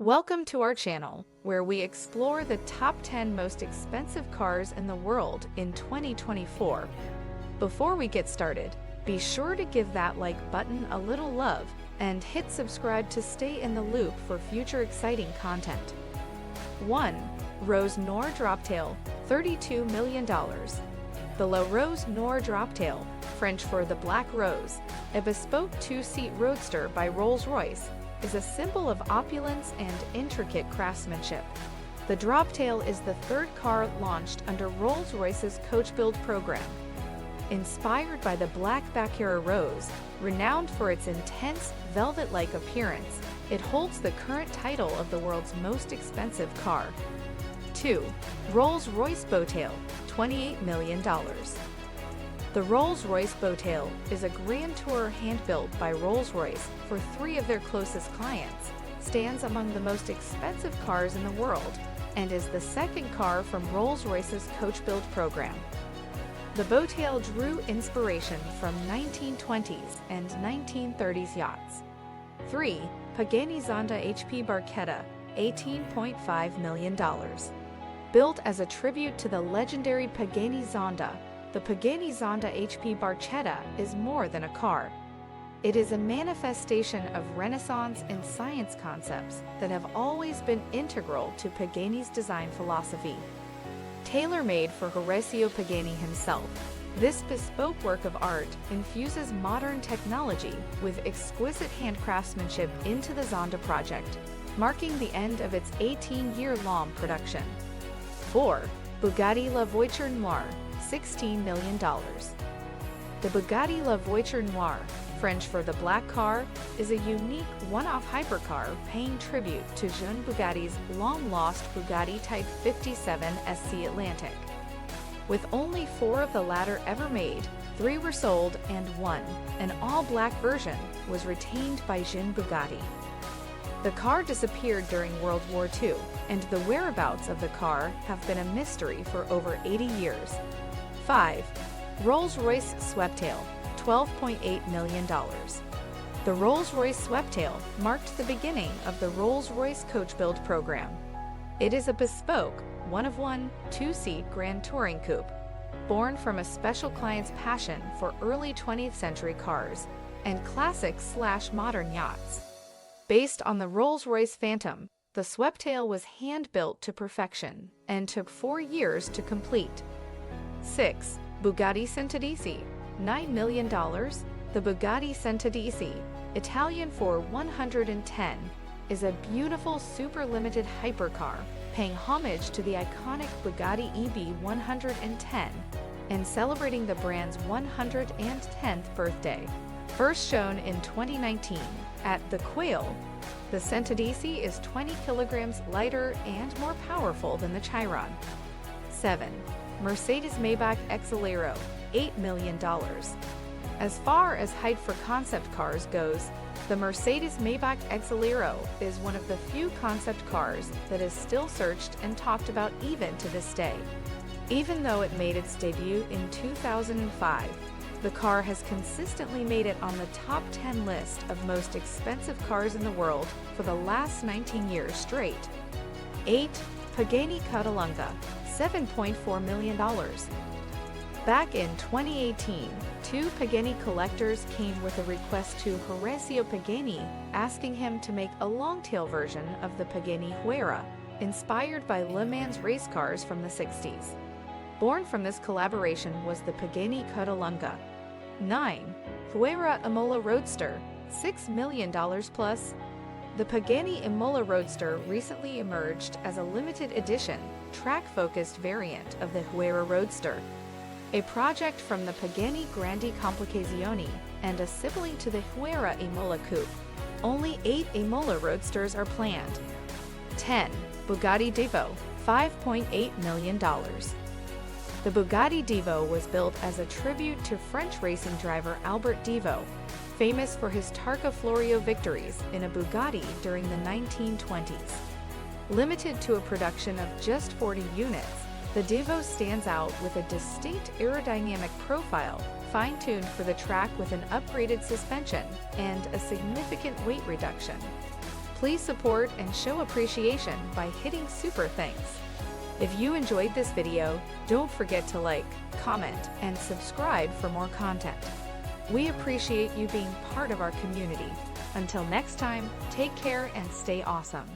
Welcome to our channel, where we explore the top 10 most expensive cars in the world in 2024. Before we get started, be sure to give that like button a little love and hit subscribe to stay in the loop for future exciting content. 1. Rose Noir Droptail, $32 million. The La Rose Noir Droptail, French for the Black Rose, a bespoke two-seat roadster by Rolls-Royce, is a symbol of opulence and intricate craftsmanship. The Droptail is the third car launched under Rolls-Royce's coach build program. Inspired by the black Baccarat Rose, renowned for its intense, velvet-like appearance, it holds the current title of the world's most expensive car. 2. Rolls-Royce Beautail, $28 million. The Rolls-Royce Beautail is a Grand Tour hand-built by Rolls-Royce for three of their closest clients, stands among the most expensive cars in the world, and is the second car from Rolls-Royce's coach build program. The Beautail drew inspiration from 1920s and 1930s yachts. 3. Pagani Zonda HP Barchetta, $18.5 million. Built as a tribute to the legendary Pagani Zonda, the Pagani Zonda HP Barchetta is more than a car. It is a manifestation of Renaissance and science concepts that have always been integral to Pagani's design philosophy. Tailor-made for Horacio Pagani himself, this bespoke work of art infuses modern technology with exquisite handcraftsmanship into the Zonda project, marking the end of its 18-year-long production. 4. Bugatti La Voiture Noire, $16 million. The Bugatti La Voiture Noire, French for the Black Car, is a unique one-off hypercar paying tribute to Jean Bugatti's long-lost Bugatti Type 57 SC Atlantic. With only 4 of the latter ever made, 3 were sold and one, an all-black version, was retained by Jean Bugatti. The car disappeared during World War II, and the whereabouts of the car have been a mystery for over 80 years. 5. Rolls-Royce Sweptail, $12.8 million. The Rolls-Royce Sweptail marked the beginning of the Rolls-Royce coach build program. It is a bespoke, one-of-one, two-seat Grand Touring coupe, born from a special client's passion for early 20th century cars and classic/modern yachts. Based on the Rolls-Royce Phantom, the Sweptail was hand-built to perfection and took 4 years to complete. 6. Bugatti Centodieci, $9 million. The Bugatti Centodieci, Italian for 110, is a beautiful super-limited hypercar paying homage to the iconic Bugatti EB 110 and celebrating the brand's 110th birthday. First shown in 2019 at the Quail, the Centodieci is 20 kilograms lighter and more powerful than the Chiron. 7. Mercedes-Maybach Exelero, $8 million. As far as height for concept cars goes, the Mercedes-Maybach Exelero is one of the few concept cars that is still searched and talked about even to this day. Even though it made its debut in 2005, the car has consistently made it on the top 10 list of most expensive cars in the world for the last 19 years straight. 8. Pagani Catalunga, $7.4 million. Back in 2018, 2 Pagani collectors came with a request to Horacio Pagani asking him to make a long-tail version of the Pagani Huayra, inspired by Le Mans race cars from the 60s. Born from this collaboration was the Pagani Catalunga. 9. Huayra Imola Roadster, $6 million plus. The Pagani Imola Roadster recently emerged as a limited edition, track-focused variant of the Huayra Roadster, a project from the Pagani Grandi Complicazioni and a sibling to the Huayra Imola Coupe. Only 8 Imola Roadsters are planned. 10. Bugatti Divo, $5.8 million. The Bugatti Divo was built as a tribute to French racing driver Albert Divo, famous for his Targa Florio victories in a Bugatti during the 1920s. Limited to a production of just 40 units, the Divo stands out with a distinct aerodynamic profile, fine-tuned for the track with an upgraded suspension and a significant weight reduction. Please support and show appreciation by hitting super thanks. If you enjoyed this video, don't forget to like, comment, and subscribe for more content. We appreciate you being part of our community. Until next time, take care and stay awesome.